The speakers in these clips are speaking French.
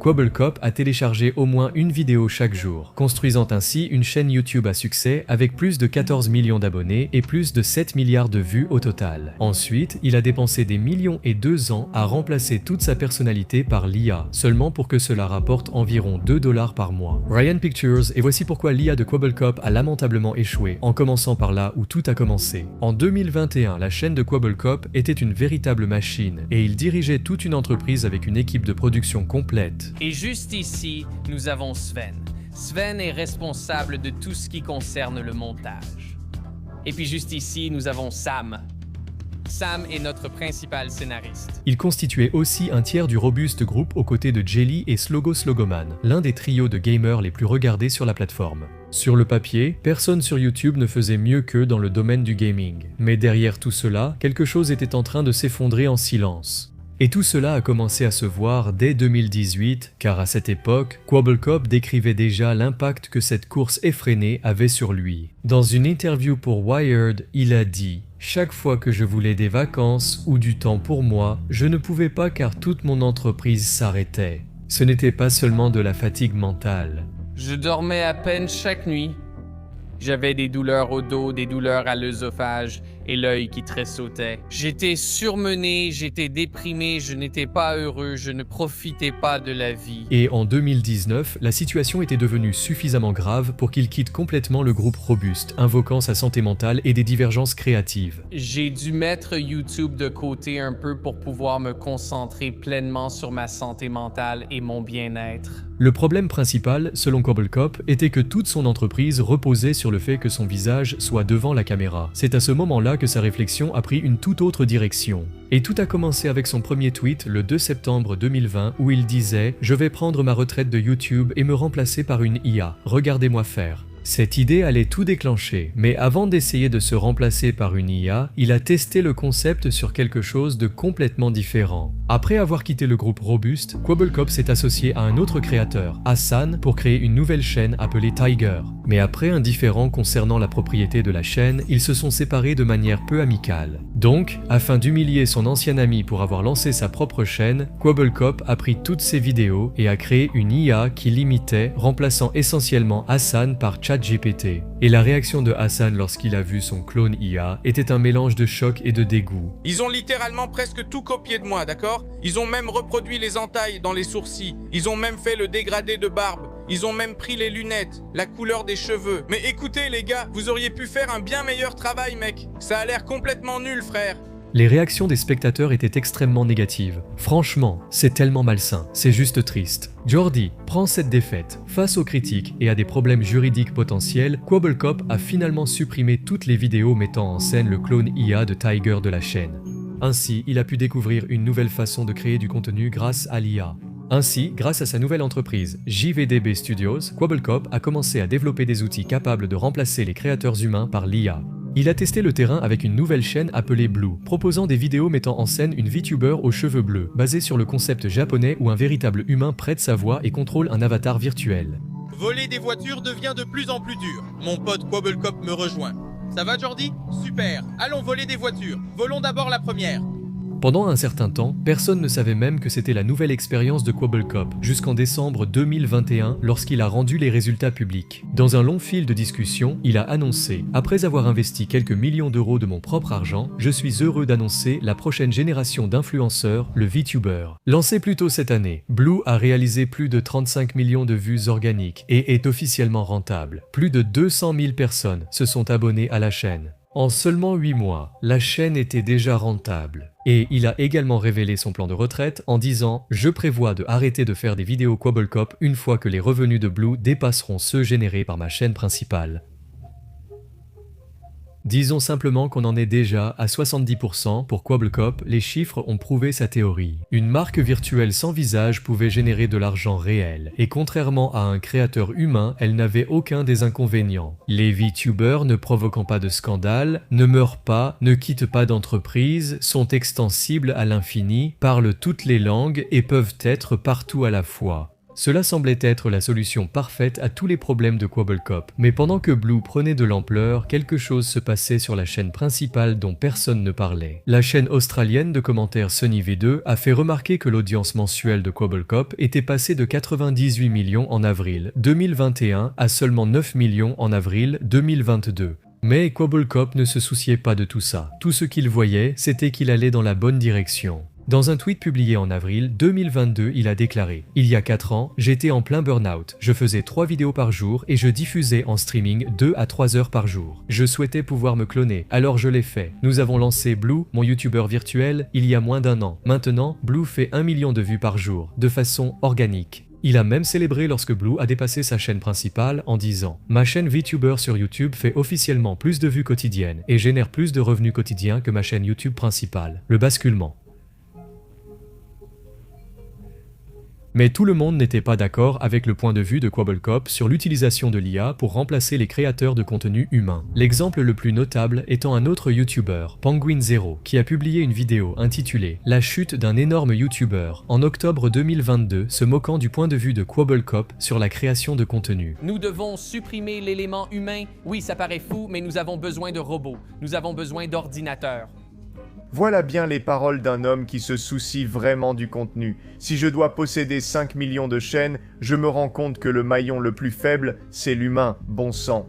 Kwobbelkop a téléchargé au moins une vidéo chaque jour, construisant ainsi une chaîne YouTube à succès avec plus de 14 millions d'abonnés et plus de 7 milliards de vues au total. Ensuite, il a dépensé des millions et 2 ans à remplacer toute sa personnalité par l'IA, seulement pour que cela rapporte environ 2 $ par mois. Ryan Pictures, et voici pourquoi l'IA de Kwobbelkop a lamentablement échoué, en commençant par là où tout a commencé. En 2021, la chaîne de Kwobbelkop était une véritable machine, et il dirigeait toute une entreprise avec une équipe de production complète. Et juste ici, nous avons Sven. Sven est responsable de tout ce qui concerne le montage. Et puis juste ici, nous avons Sam. Sam est notre principal scénariste. Il constituait aussi un tiers du robuste groupe aux côtés de Jelly et Slogo Slogoman, l'un des trios de gamers les plus regardés sur la plateforme. Sur le papier, personne sur YouTube ne faisait mieux qu'eux dans le domaine du gaming. Mais derrière tout cela, quelque chose était en train de s'effondrer en silence. Et tout cela a commencé à se voir dès 2018, car à cette époque, Kwobbelkop décrivait déjà l'impact que cette course effrénée avait sur lui. Dans une interview pour Wired, il a dit « Chaque fois que je voulais des vacances ou du temps pour moi, je ne pouvais pas car toute mon entreprise s'arrêtait. Ce n'était pas seulement de la fatigue mentale. Je dormais à peine chaque nuit. J'avais des douleurs au dos, des douleurs à l'œsophage et l'œil qui tressautait. J'étais surmené, j'étais déprimé, je n'étais pas heureux, je ne profitais pas de la vie. » Et en 2019, la situation était devenue suffisamment grave pour qu'il quitte complètement le groupe robuste, invoquant sa santé mentale et des divergences créatives. J'ai dû mettre YouTube de côté un peu pour pouvoir me concentrer pleinement sur ma santé mentale et mon bien-être. Le problème principal, selon Kwobbelkop, était que toute son entreprise reposait sur le fait que son visage soit devant la caméra. C'est à ce moment-là que sa réflexion a pris une toute autre direction. Et tout a commencé avec son premier tweet le 2 septembre 2020 où il disait « Je vais prendre ma retraite de YouTube et me remplacer par une IA. Regardez-moi faire ». Cette idée allait tout déclencher, mais avant d'essayer de se remplacer par une IA, il a testé le concept sur quelque chose de complètement différent. Après avoir quitté le groupe robuste, Kwobbelkop s'est associé à un autre créateur, Hassan, pour créer une nouvelle chaîne appelée Tiger. Mais après un différend concernant la propriété de la chaîne, ils se sont séparés de manière peu amicale. Donc, afin d'humilier son ancien ami pour avoir lancé sa propre chaîne, Kwobbelkop a pris toutes ses vidéos et a créé une IA qui l'imitait, remplaçant essentiellement Hassan par ChatGPT. Et la réaction de Hassan lorsqu'il a vu son clone IA était un mélange de choc et de dégoût. Ils ont littéralement presque tout copié de moi, d'accord? Ils ont même reproduit les entailles dans les sourcils. Ils ont même fait le dégradé de barbe. Ils ont même pris les lunettes, la couleur des cheveux. Mais écoutez les gars, vous auriez pu faire un bien meilleur travail mec. Ça a l'air complètement nul frère. Les réactions des spectateurs étaient extrêmement négatives. Franchement, c'est tellement malsain, c'est juste triste. Jordi prend cette défaite. Face aux critiques et à des problèmes juridiques potentiels, Kwobbelkop a finalement supprimé toutes les vidéos mettant en scène le clone IA de Tiger de la chaîne. Ainsi, il a pu découvrir une nouvelle façon de créer du contenu grâce à l'IA. Ainsi, grâce à sa nouvelle entreprise, JVDB Studios, Kwobbelkop a commencé à développer des outils capables de remplacer les créateurs humains par l'IA. Il a testé le terrain avec une nouvelle chaîne appelée Blue, proposant des vidéos mettant en scène une VTuber aux cheveux bleus, basée sur le concept japonais où un véritable humain prête sa voix et contrôle un avatar virtuel. Voler des voitures devient de plus en plus dur. Mon pote Kwobbelkop me rejoint. Ça va Jordi? Super. Allons voler des voitures. Volons d'abord la première. Pendant un certain temps, personne ne savait même que c'était la nouvelle expérience de Kwobbelkop, jusqu'en décembre 2021 lorsqu'il a rendu les résultats publics. Dans un long fil de discussion, il a annoncé « Après avoir investi quelques millions d'euros de mon propre argent, je suis heureux d'annoncer la prochaine génération d'influenceurs, le VTuber. » Lancé plus tôt cette année, Blue a réalisé plus de 35 millions de vues organiques et est officiellement rentable. Plus de 200 000 personnes se sont abonnées à la chaîne. En seulement 8 mois, la chaîne était déjà rentable. Et il a également révélé son plan de retraite en disant « Je prévois de arrêter de faire des vidéos Kwobbelkop une fois que les revenus de Blue dépasseront ceux générés par ma chaîne principale. » Disons simplement qu'on en est déjà à 70% pour Kwobbelkop, les chiffres ont prouvé sa théorie. Une marque virtuelle sans visage pouvait générer de l'argent réel, et contrairement à un créateur humain, elle n'avait aucun des inconvénients. Les VTubers ne provoquant pas de scandale, ne meurent pas, ne quittent pas d'entreprise, sont extensibles à l'infini, parlent toutes les langues et peuvent être partout à la fois. Cela semblait être la solution parfaite à tous les problèmes de Quabblecop, mais pendant que Blue prenait de l'ampleur, quelque chose se passait sur la chaîne principale dont personne ne parlait. La chaîne australienne de commentaires Sunny V2 a fait remarquer que l'audience mensuelle de Quabblecop était passée de 98 millions en avril 2021 à seulement 9 millions en avril 2022. Mais Quabblecop ne se souciait pas de tout ça. Tout ce qu'il voyait, c'était qu'il allait dans la bonne direction. Dans un tweet publié en avril 2022, il a déclaré « Il y a 4 ans, j'étais en plein burn-out. Je faisais 3 vidéos par jour et je diffusais en streaming 2 à 3 heures par jour. Je souhaitais pouvoir me cloner, alors je l'ai fait. Nous avons lancé Blue, mon youtubeur virtuel, il y a moins d'1 an. Maintenant, Blue fait 1 million de vues par jour, de façon organique. » Il a même célébré lorsque Blue a dépassé sa chaîne principale en disant « Ma chaîne VTuber sur YouTube fait officiellement plus de vues quotidiennes et génère plus de revenus quotidiens que ma chaîne YouTube principale. » Le basculement. Mais tout le monde n'était pas d'accord avec le point de vue de Quabblecop sur l'utilisation de l'IA pour remplacer les créateurs de contenu humain. L'exemple le plus notable étant un autre YouTuber, Penguin0, qui a publié une vidéo intitulée « La chute d'un énorme YouTuber » en octobre 2022, se moquant du point de vue de Quabblecop sur la création de contenu. Nous devons supprimer l'élément humain. Oui, ça paraît fou, mais nous avons besoin de robots. Nous avons besoin d'ordinateurs. Voilà bien les paroles d'un homme qui se soucie vraiment du contenu. Si je dois posséder 5 millions de chaînes, je me rends compte que le maillon le plus faible, c'est l'humain, bon sang.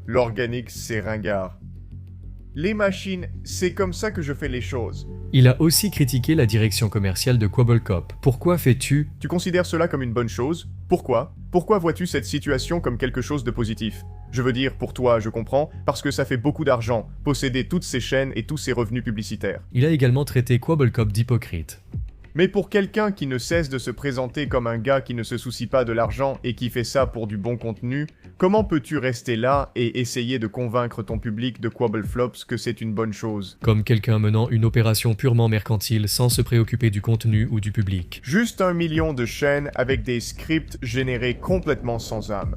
L'organique, c'est ringard. Les machines, c'est comme ça que je fais les choses. Il a aussi critiqué la direction commerciale de Quabblecop. Pourquoi fais-tu ? Tu considères cela comme une bonne chose ? Pourquoi ? Pourquoi vois-tu cette situation comme quelque chose de positif ? Je veux dire, pour toi, je comprends, parce que ça fait beaucoup d'argent, posséder toutes ces chaînes et tous ces revenus publicitaires. Il a également traité Quabblecop d'hypocrite. Mais pour quelqu'un qui ne cesse de se présenter comme un gars qui ne se soucie pas de l'argent et qui fait ça pour du bon contenu, comment peux-tu rester là et essayer de convaincre ton public de Quabbleflops que c'est une bonne chose ? Comme quelqu'un menant une opération purement mercantile sans se préoccuper du contenu ou du public. Juste 1 million de chaînes avec des scripts générés complètement sans âme.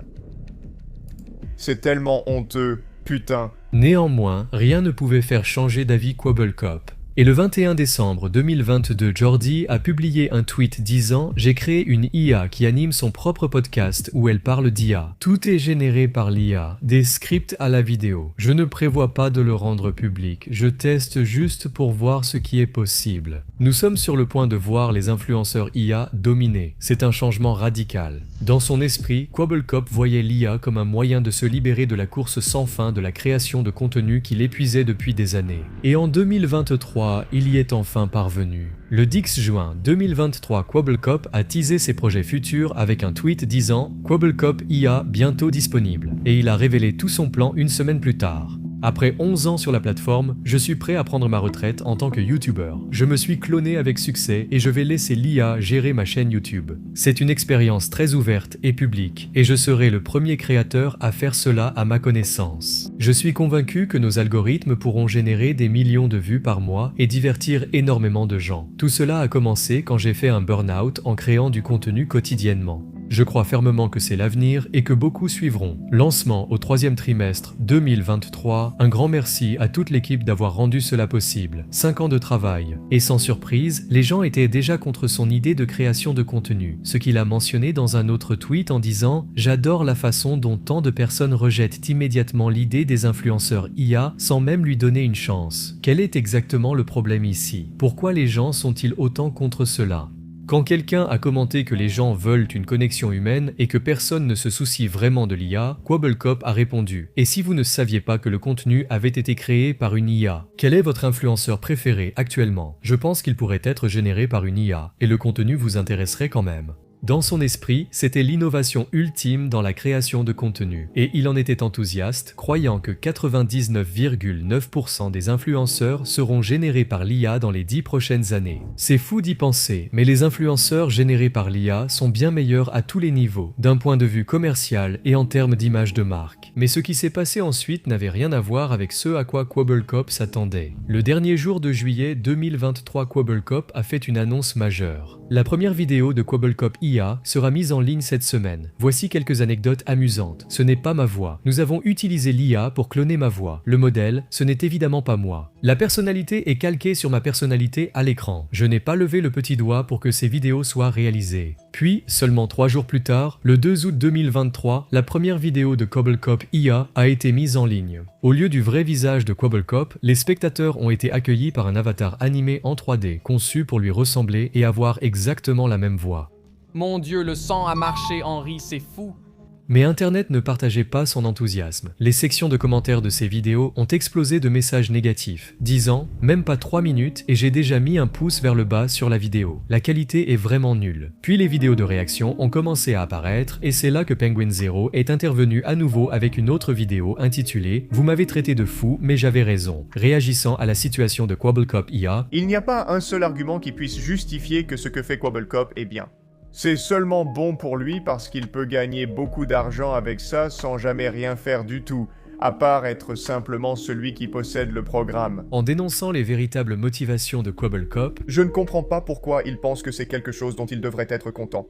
C'est tellement honteux, putain. Néanmoins, rien ne pouvait faire changer d'avis Quabblecop. Et le 21 décembre 2022, Jordi a publié un tweet disant « J'ai créé une IA qui anime son propre podcast où elle parle d'IA. Tout est généré par l'IA, des scripts à la vidéo. Je ne prévois pas de le rendre public, je teste juste pour voir ce qui est possible. » Nous sommes sur le point de voir les influenceurs IA dominer. C'est un changement radical. Dans son esprit, Quabblecop voyait l'IA comme un moyen de se libérer de la course sans fin de la création de contenu qui l'épuisait depuis des années. Et en 2023, il y est enfin parvenu. Le 10 juin 2023, Quabblecop a teasé ses projets futurs avec un tweet disant « Quabblecop IA bientôt disponible » et il a révélé tout son plan une semaine plus tard. Après 11 ans sur la plateforme, je suis prêt à prendre ma retraite en tant que YouTuber. Je me suis cloné avec succès et je vais laisser l'IA gérer ma chaîne YouTube. C'est une expérience très ouverte et publique et je serai le premier créateur à faire cela à ma connaissance. Je suis convaincu que nos algorithmes pourront générer des millions de vues par mois et divertir énormément de gens. Tout cela a commencé quand j'ai fait un burn-out en créant du contenu quotidiennement. Je crois fermement que c'est l'avenir et que beaucoup suivront. Lancement au 3e trimestre 2023, un grand merci à toute l'équipe d'avoir rendu cela possible. 5 ans de travail. Et sans surprise, les gens étaient déjà contre son idée de création de contenu, ce qu'il a mentionné dans un autre tweet en disant « J'adore la façon dont tant de personnes rejettent immédiatement l'idée des influenceurs IA sans même lui donner une chance. Quel est exactement le problème ici? Pourquoi les gens sont-ils autant contre cela ?» Quand quelqu'un a commenté que les gens veulent une connexion humaine et que personne ne se soucie vraiment de l'IA, Quabblecop a répondu « Et si vous ne saviez pas que le contenu avait été créé par une IA? Quel est votre influenceur préféré actuellement? Je pense qu'il pourrait être généré par une IA, et le contenu vous intéresserait quand même. » Dans son esprit, c'était l'innovation ultime dans la création de contenu, et il en était enthousiaste, croyant que 99,9% des influenceurs seront générés par l'IA dans les 10 prochaines années. C'est fou d'y penser, mais les influenceurs générés par l'IA sont bien meilleurs à tous les niveaux, d'un point de vue commercial et en termes d'image de marque. Mais ce qui s'est passé ensuite n'avait rien à voir avec ce à quoi Quabblecop s'attendait. Le dernier jour de juillet 2023, Quabblecop a fait une annonce majeure. La première vidéo de Quabblecop IA sera mise en ligne cette semaine. Voici quelques anecdotes amusantes. Ce n'est pas ma voix. Nous avons utilisé l'IA pour cloner ma voix. Le modèle, ce n'est évidemment pas moi. La personnalité est calquée sur ma personnalité à l'écran. Je n'ai pas levé le petit doigt pour que ces vidéos soient réalisées. Puis, seulement 3 jours plus tard, le 2 août 2023, la première vidéo de Cobblecop IA a été mise en ligne. Au lieu du vrai visage de Cobblecop, les spectateurs ont été accueillis par un avatar animé en 3D, conçu pour lui ressembler et avoir exactement la même voix. Mon Dieu, le sang a marché, Henry, c'est fou. Mais Internet ne partageait pas son enthousiasme. Les sections de commentaires de ces vidéos ont explosé de messages négatifs, disant « Même pas 3 minutes et j'ai déjà mis un pouce vers le bas sur la vidéo. La qualité est vraiment nulle. » Puis les vidéos de réaction ont commencé à apparaître et c'est là que Penguin Zero est intervenu à nouveau avec une autre vidéo intitulée « Vous m'avez traité de fou, mais j'avais raison », réagissant à la situation de Cobblecop IA. Il n'y a pas un seul argument qui puisse justifier que ce que fait Cobblecop est bien. C'est seulement bon pour lui parce qu'il peut gagner beaucoup d'argent avec ça sans jamais rien faire du tout, à part être simplement celui qui possède le programme. En dénonçant les véritables motivations de Cobblecop, Je ne comprends pas pourquoi il pense que c'est quelque chose dont il devrait être content.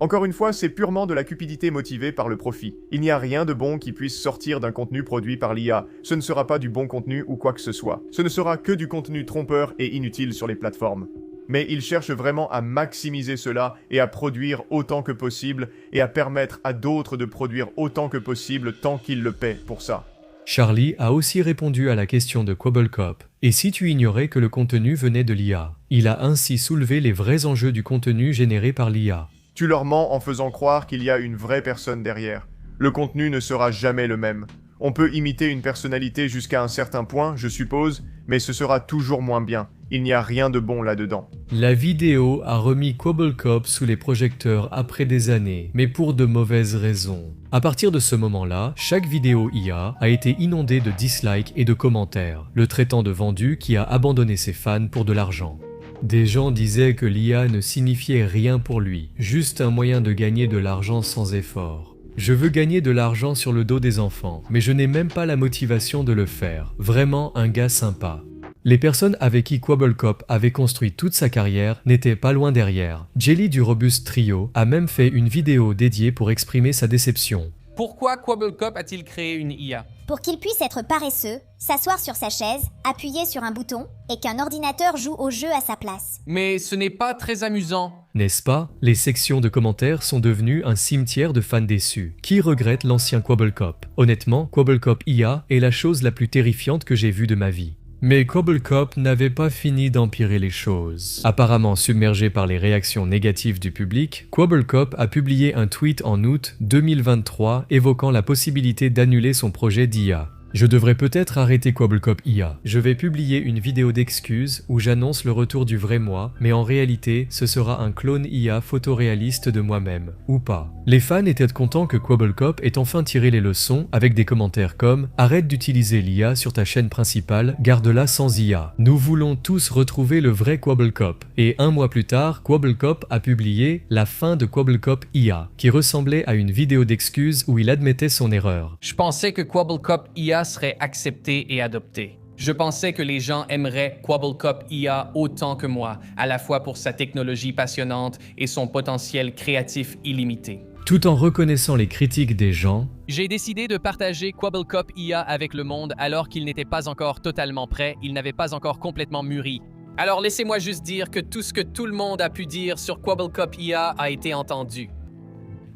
Encore une fois, c'est purement de la cupidité motivée par le profit. Il n'y a rien de bon qui puisse sortir d'un contenu produit par l'IA. Ce ne sera pas du bon contenu ou quoi que ce soit. Ce ne sera que du contenu trompeur et inutile sur les plateformes. Mais il cherche vraiment à maximiser cela et à produire autant que possible et à permettre à d'autres de produire autant que possible tant qu'ils le paient pour ça. Charlie a aussi répondu à la question de Cobblecop. Et si tu ignorais que le contenu venait de l'IA? Il a ainsi soulevé les vrais enjeux du contenu généré par l'IA. Tu leur mens en faisant croire qu'il y a une vraie personne derrière. Le contenu ne sera jamais le même. On peut imiter une personnalité jusqu'à un certain point, je suppose, mais ce sera toujours moins bien. Il n'y a rien de bon là-dedans. La vidéo a remis Cobblecop sous les projecteurs après des années, mais pour de mauvaises raisons. À partir de ce moment-là, chaque vidéo IA a été inondée de dislikes et de commentaires, le traitant de vendu qui a abandonné ses fans pour de l'argent. Des gens disaient que l'IA ne signifiait rien pour lui, juste un moyen de gagner de l'argent sans effort. Je veux gagner de l'argent sur le dos des enfants, mais je n'ai même pas la motivation de le faire. Vraiment un gars sympa. Les personnes avec qui Cobblecop avait construit toute sa carrière n'étaient pas loin derrière. Jelly du Robust Trio a même fait une vidéo dédiée pour exprimer sa déception. Pourquoi Cobblecop a-t-il créé une IA? Pour qu'il puisse être paresseux, s'asseoir sur sa chaise, appuyer sur un bouton et qu'un ordinateur joue au jeu à sa place. Mais ce n'est pas très amusant. N'est-ce pas? Les sections de commentaires sont devenues un cimetière de fans déçus. Qui regrette l'ancien Cobblecop? Honnêtement, Cobblecop IA est la chose la plus terrifiante que j'ai vue de ma vie. Mais Cobblecop n'avait pas fini d'empirer les choses. Apparemment submergé par les réactions négatives du public, Cobblecop a publié un tweet en août 2023 évoquant la possibilité d'annuler son projet d'IA. Je devrais peut-être arrêter Cobblecop IA. Je vais publier une vidéo d'excuses où j'annonce le retour du vrai moi, mais en réalité, ce sera un clone IA photoréaliste de moi-même. Ou pas. Les fans étaient contents que Cobblecop ait enfin tiré les leçons avec des commentaires comme « Arrête d'utiliser l'IA sur ta chaîne principale, garde-la sans IA. Nous voulons tous retrouver le vrai Cobblecop. » Et un mois plus tard, Cobblecop a publié « La fin de Cobblecop IA » qui ressemblait à une vidéo d'excuses où il admettait son erreur. Je pensais que Cobblecop IA serait accepté et adopté. Je pensais que les gens aimeraient Cobblecop IA autant que moi, à la fois pour sa technologie passionnante et son potentiel créatif illimité. Tout en reconnaissant les critiques des gens, J'ai décidé de partager Cobblecop IA avec le monde alors qu'il n'était pas encore totalement prêt, il n'avait pas encore complètement mûri. Alors laissez-moi juste dire que tout ce que tout le monde a pu dire sur Cobblecop IA a été entendu.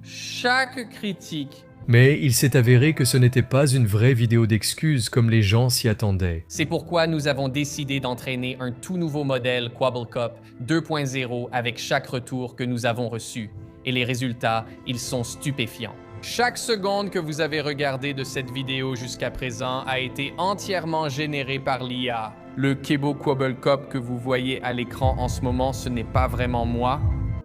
Chaque critique. mais il s'est avéré que ce n'était pas une vraie vidéo d'excuses comme les gens s'y attendaient. C'est pourquoi nous avons décidé d'entraîner un tout nouveau modèle Cobblecop 2.0 avec chaque retour que nous avons reçu. Et les résultats, ils sont stupéfiants. Chaque seconde que vous avez regardé de cette vidéo jusqu'à présent a été entièrement générée par l'IA. Le Kebo Cobblecop que vous voyez à l'écran en ce moment, ce n'est pas vraiment moi.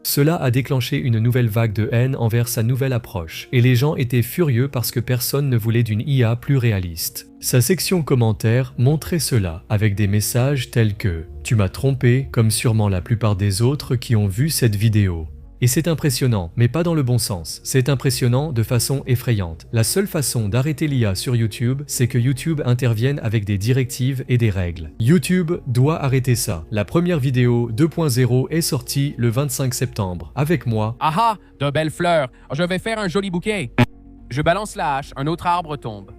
Cela a déclenché une nouvelle vague de haine envers sa nouvelle approche, et les gens étaient furieux parce que personne ne voulait d'une IA plus réaliste. Sa section commentaires montrait cela, avec des messages tels que « Tu m'as trompé, comme sûrement la plupart des autres qui ont vu cette vidéo ». Et c'est impressionnant, mais pas dans le bon sens. C'est impressionnant de façon effrayante. La seule façon d'arrêter l'IA sur YouTube, c'est que YouTube intervienne avec des directives et des règles. YouTube doit arrêter ça. La première vidéo 2.0 est sortie le 25 septembre. Avec moi, Ah, de belles fleurs. Je vais faire un joli bouquet. Je balance la hache, un autre arbre tombe.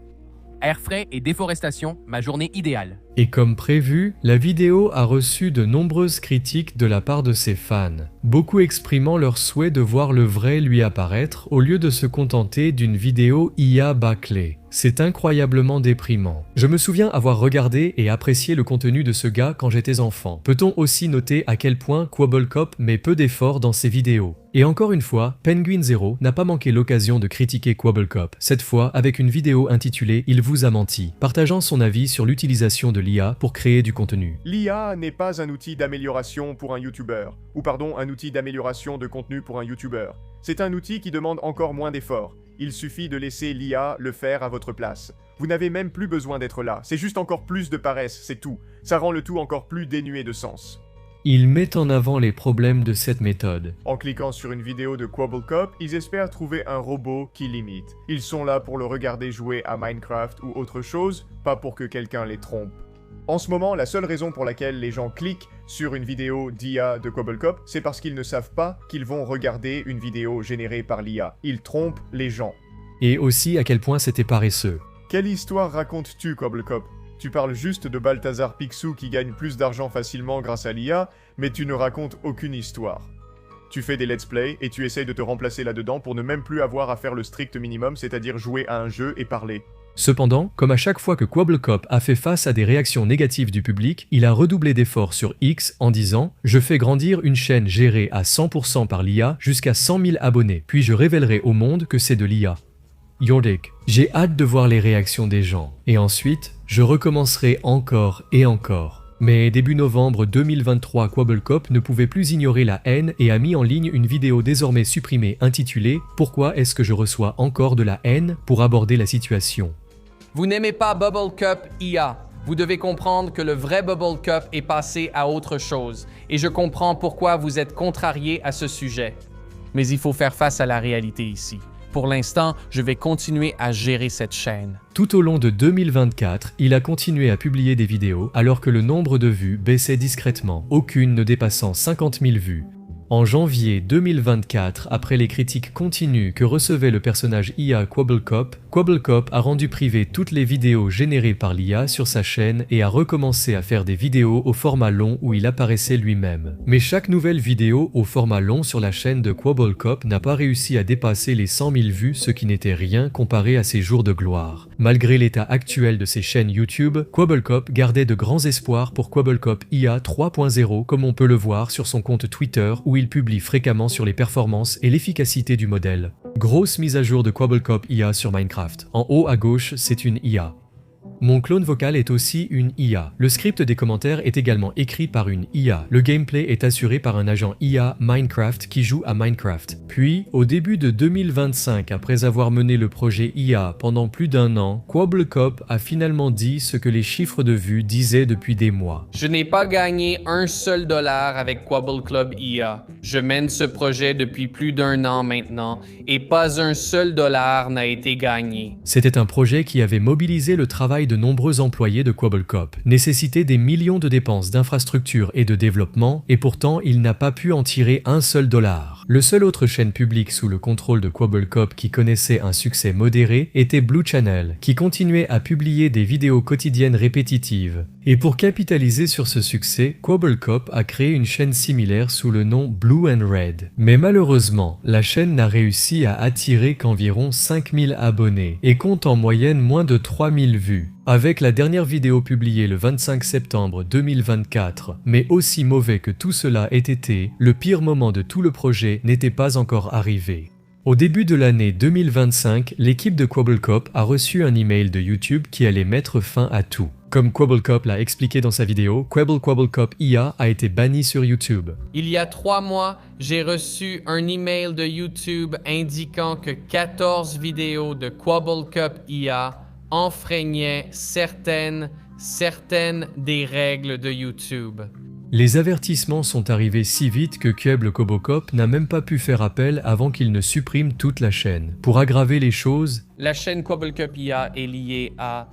Air frais et déforestation, ma journée idéale. et comme prévu, la vidéo a reçu de nombreuses critiques de la part de ses fans, beaucoup exprimant leur souhait de voir le vrai lui apparaître au lieu de se contenter d'une vidéo IA bâclée. C'est incroyablement déprimant. Je me souviens avoir regardé et apprécié le contenu de ce gars quand j'étais enfant. Peut-on aussi noter à quel point Kwobblecop met peu d'efforts dans ses vidéos? Et encore une fois, Penguin Zero n'a pas manqué l'occasion de critiquer Kwobblecop, cette fois avec une vidéo intitulée « Il vous a menti », partageant son avis sur l'utilisation de l'IA pour créer du contenu. L'IA n'est pas un outil d'amélioration pour un YouTuber, ou pardon, un outil d'amélioration de contenu pour un YouTuber. C'est un outil qui demande encore moins d'efforts. Il suffit de laisser l'IA le faire à votre place. Vous n'avez même plus besoin d'être là, c'est juste encore plus de paresse, c'est tout. Ça rend le tout encore plus dénué de sens. Il met en avant les problèmes de cette méthode. En cliquant sur une vidéo de Kwobblecop, ils espèrent trouver un robot qui l'imite. Ils sont là pour le regarder jouer à Minecraft ou autre chose, pas pour que quelqu'un les trompe. En ce moment, la seule raison pour laquelle les gens cliquent sur une vidéo d'IA de Kwobblecop, c'est parce qu'ils ne savent pas qu'ils vont regarder une vidéo générée par l'IA. Ils trompent les gens. Et aussi à quel point c'était paresseux. Quelle histoire racontes-tu, Kwobblecop? Tu parles juste de Balthazar Picsou qui gagne plus d'argent facilement grâce à l'IA, mais tu ne racontes aucune histoire. Tu fais des let's play et tu essayes de te remplacer là-dedans pour ne même plus avoir à faire le strict minimum, c'est-à-dire jouer à un jeu et parler. Cependant, comme à chaque fois que Kwobblecop a fait face à des réactions négatives du public, il a redoublé d'efforts sur X en disant « Je fais grandir une chaîne gérée à 100% par l'IA jusqu'à 100 000 abonnés, puis je révélerai au monde que c'est de l'IA. » Yordik. J'ai hâte de voir les réactions des gens. Et ensuite, je recommencerai encore et encore. Mais début novembre 2023, Kwobblecop ne pouvait plus ignorer la haine et a mis en ligne une vidéo désormais supprimée intitulée « Pourquoi est-ce que je reçois encore de la haine ?» pour aborder la situation. Vous n'aimez pas Bubblecup IA. Vous devez comprendre que le vrai Bubblecup est passé à autre chose. Et je comprends pourquoi vous êtes contrarié à ce sujet. Mais il faut faire face à la réalité ici. Pour l'instant, je vais continuer à gérer cette chaîne. Tout au long de 2024, il a continué à publier des vidéos alors que le nombre de vues baissait discrètement, aucune ne dépassant 50 000 vues. En janvier 2024, après les critiques continues que recevait le personnage IA Kwobblecop, Kwobblecop a rendu privées toutes les vidéos générées par l'IA sur sa chaîne et a recommencé à faire des vidéos au format long où il apparaissait lui-même. Mais chaque nouvelle vidéo au format long sur la chaîne de Kwobblecop n'a pas réussi à dépasser les 100 000 vues, ce qui n'était rien comparé à ses jours de gloire. Malgré l'état actuel de ses chaînes YouTube, Kwobblecop gardait de grands espoirs pour Kwobblecop IA 3.0 comme on peut le voir sur son compte Twitter où il publie fréquemment sur les performances et l'efficacité du modèle. Grosse mise à jour de Kwobblecop IA sur Minecraft. En haut à gauche, c'est une IA. Mon clone vocal est aussi une IA. Le script des commentaires est également écrit par une IA. Le gameplay est assuré par un agent IA Minecraft qui joue à Minecraft. Puis, au début de 2025, après avoir mené le projet IA pendant plus d'un an, Kwobblecop a finalement dit ce que les chiffres de vues disaient depuis des mois. Je n'ai pas gagné un seul dollar avec Kwobblecop IA. Je mène ce projet depuis plus d'un an maintenant et pas un seul dollar n'a été gagné. C'était un projet qui avait mobilisé le travail de nombreux employés de Kwobblecop, nécessitait des millions de dépenses d'infrastructures et de développement, et pourtant il n'a pas pu en tirer un seul dollar. Le seul autre chaîne publique sous le contrôle de Kwobblecop qui connaissait un succès modéré était Blue Channel, qui continuait à publier des vidéos quotidiennes répétitives. Et pour capitaliser sur ce succès, Kwobblecop a créé une chaîne similaire sous le nom Blue and Red. Mais malheureusement, la chaîne n'a réussi à attirer qu'environ 5000 abonnés et compte en moyenne moins de 3000 vues. Avec la dernière vidéo publiée le 25 septembre 2024, mais aussi mauvais que tout cela ait été, le pire moment de tout le projet n'était pas encore arrivé. Au début de l'année 2025, l'équipe de Kwobblecop a reçu un email de YouTube qui allait mettre fin à tout. Comme Kwobblecop l'a expliqué dans sa vidéo, Kwobblecop IA a été banni sur YouTube. Il y a 3 mois, j'ai reçu un email de YouTube indiquant que 14 vidéos de Kwobblecop IA enfreignaient certaines des règles de YouTube. Les avertissements sont arrivés si vite que Quable Cobocop n'a même pas pu faire appel avant qu'il ne supprime toute la chaîne. Pour aggraver les choses, La chaîne Quabblecup IA est liée à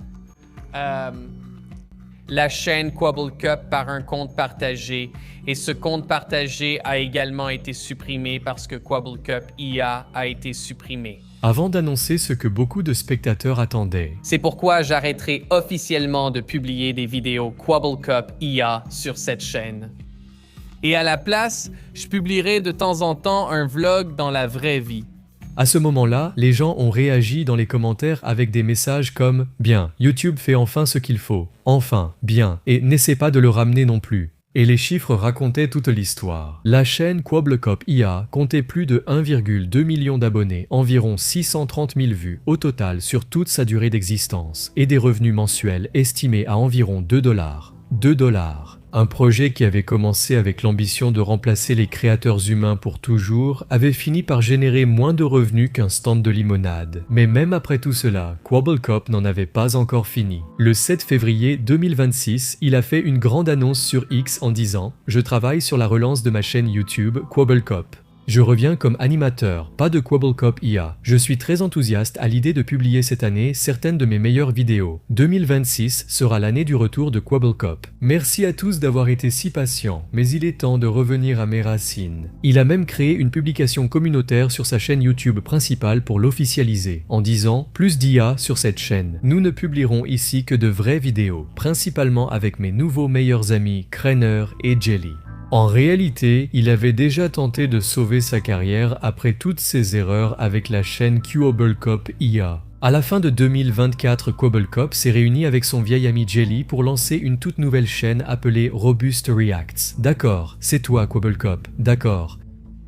la chaîne Quabblecup par un compte partagé, et ce compte partagé a également été supprimé parce que Quabblecup IA a été supprimé. avant d'annoncer ce que beaucoup de spectateurs attendaient. C'est pourquoi j'arrêterai officiellement de publier des vidéos Quabblecup IA sur cette chaîne. Et à la place, je publierai de temps en temps un vlog dans la vraie vie. À ce moment-là, les gens ont réagi dans les commentaires avec des messages comme « Bien, YouTube fait enfin ce qu'il faut. Enfin, bien. Et n'essaie pas de le ramener non plus. » Et les chiffres racontaient toute l'histoire. La chaîne Quabblecup IA comptait plus de 1,2 million d'abonnés, environ 630 000 vues au total sur toute sa durée d'existence, et des revenus mensuels estimés à environ 2 $. 2 $. Un projet qui avait commencé avec l'ambition de remplacer les créateurs humains pour toujours avait fini par générer moins de revenus qu'un stand de limonade. Mais même après tout cela, Quabblecup n'en avait pas encore fini. Le 7 février 2026, il a fait une grande annonce sur X en disant « Je travaille sur la relance de ma chaîne YouTube Quabblecup. Je reviens comme animateur, pas de Quabblecup IA. Je suis très enthousiaste à l'idée de publier cette année certaines de mes meilleures vidéos. 2026 sera l'année du retour de Quabblecup. Merci à tous d'avoir été si patients, mais il est temps de revenir à mes racines. » Il a même créé une publication communautaire sur sa chaîne YouTube principale pour l'officialiser, en disant « Plus d'IA sur cette chaîne. Nous ne publierons ici que de vraies vidéos, principalement avec mes nouveaux meilleurs amis Crainer et Jelly. » En réalité, il avait déjà tenté de sauver sa carrière après toutes ses erreurs avec la chaîne Quabblecup IA. À la fin de 2024, Quabblecup s'est réuni avec son vieil ami Jelly pour lancer une toute nouvelle chaîne appelée Robust Reacts. D'accord, c'est toi Quabblecup, d'accord.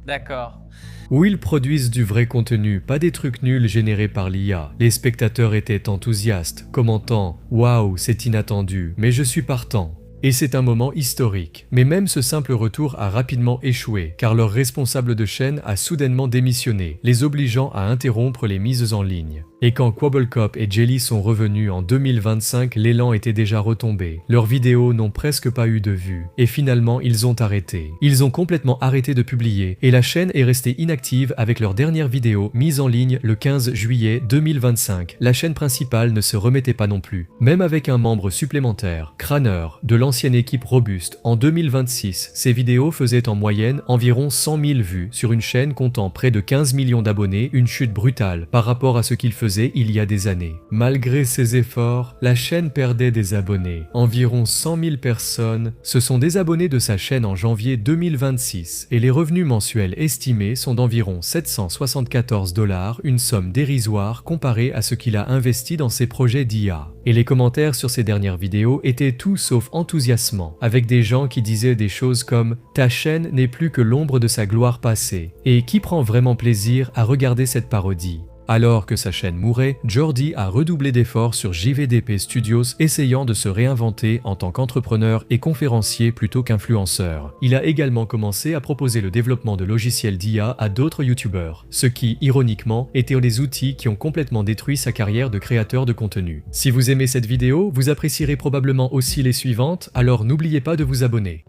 D'accord. Où ils produisent du vrai contenu, pas des trucs nuls générés par l'IA. Les spectateurs étaient enthousiastes, commentant « Waouh, c'est inattendu, mais je suis partant ». Et c'est un moment historique. Mais même ce simple retour a rapidement échoué, car leur responsable de chaîne a soudainement démissionné, les obligeant à interrompre les mises en ligne. Et quand Quabblecup et Jelly sont revenus en 2025, l'élan était déjà retombé. Leurs vidéos n'ont presque pas eu de vues. Et finalement, ils ont arrêté. Ils ont complètement arrêté de publier, et la chaîne est restée inactive avec leur dernière vidéo mise en ligne le 15 juillet 2025. La chaîne principale ne se remettait pas non plus. Même avec un membre supplémentaire, Craner, de l'ancienne équipe Robuste, en 2026, ces vidéos faisaient en moyenne environ 100 000 vues sur une chaîne comptant près de 15 millions d'abonnés, une chute brutale par rapport à ce qu'ils faisaient il y a des années. Malgré ses efforts, la chaîne perdait des abonnés. Environ 100 000 personnes se sont désabonnées de sa chaîne en janvier 2026 et les revenus mensuels estimés sont d'environ 774 $, une somme dérisoire comparée à ce qu'il a investi dans ses projets d'IA. Et les commentaires sur ces dernières vidéos étaient tout sauf enthousiasmants, avec des gens qui disaient des choses comme « Ta chaîne n'est plus que l'ombre de sa gloire passée » et « Qui prend vraiment plaisir à regarder cette parodie ?» Alors que sa chaîne mourait, Jordi a redoublé d'efforts sur JVDP Studios, essayant de se réinventer en tant qu'entrepreneur et conférencier plutôt qu'influenceur. Il a également commencé à proposer le développement de logiciels d'IA à d'autres youtubeurs, ce qui, ironiquement, étaient les outils qui ont complètement détruit sa carrière de créateur de contenu. Si vous aimez cette vidéo, vous apprécierez probablement aussi les suivantes, alors n'oubliez pas de vous abonner.